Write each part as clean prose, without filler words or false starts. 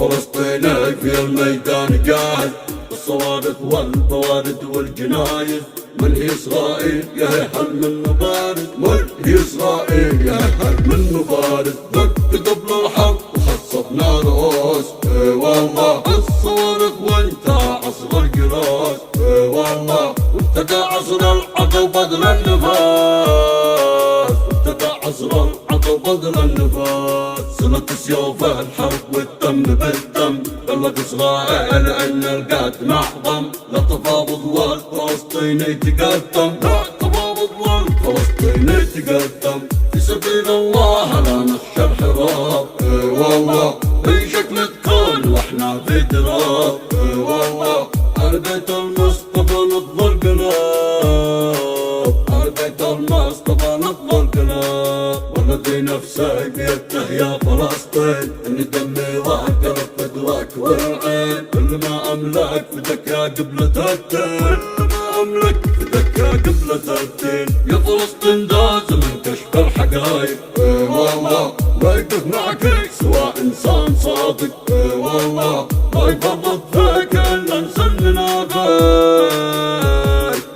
فلسطيني في الميدان قاعد، الصواريخ والبوارد والجنايز، من هي إسرائيل يا هل من بارد، من هي إسرائيل يا هل من بارد. دق قبل الحرب وخصفنا رؤوس، اي والله الصواريخ وانت عصر القراص، اي والله وابتدى عصر العطا وبذل النفاس، وابتدى عصر العطا وبذل النفاس. صلت سيوف الحرب والدم بالدم، بلد إسرائيل إن القتل معظم، لا تفاوض والفلسطيني تقدم، لا تفاوض والفلسطيني تقدم. في سبيل الله لا نخشى الحراب، اي والله في شكل تكون واحنا في دراب، اي والله على بيت المصطفى نبض القلاب، على بيت المصطفى نبض القلاب. والذي نفسي بيده يا فلسطين، اني دمي ضاق فدواك والعين، كل ما املك فدك يا قبلة الدين، كل ما املك فدك يا قبلة الدين. يا فلسطين لازم نكشف الحقايق، اي والله ما يقف معك سوى انسان صادق، اي والله ما يفرط فيك الا انسان منافق،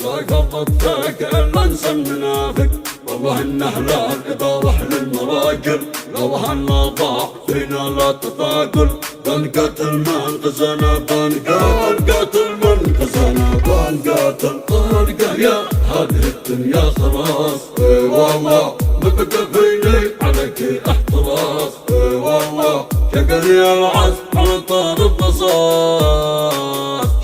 ما يفرط فيك الا انسان منافق. والله ان احلال اذا راح للمراجل، والله ان ضاع فينا لا تفاقل. بنقاتل من غزانا بنقاتل من غزانا بنقاتل، طارقه يا هذه الدنيا خلاص، اي والله ما بقى فيني عليك احتراس، اي والله شقني العزف على طار الرصاص،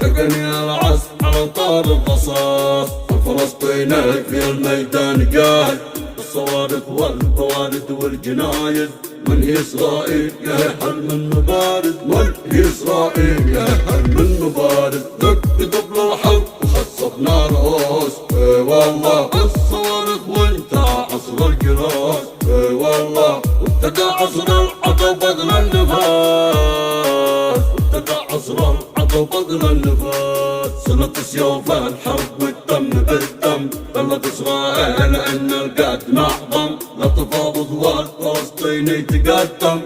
شقني العزف على طار الرصاص. الفلسطيني في الميدان قاعد، الصواريخ والبوارد والجنايز، من هي إسرائيل يا هل من بارد، من هي إسرائيل يا هل من بارد. دق قبل الحرب وخصفنا رؤوس، اي والله الصواريخ وانت عصر القراص، اي والله وابتدى عصر العطا وبذل النفاس، وابتدى عصر العطا وبذل النفاس. صلت سيوف الحرب والدم بالدم، بلد إسرائيل إن القتل معظم، لا تفاوض والفلسطيني تقدم.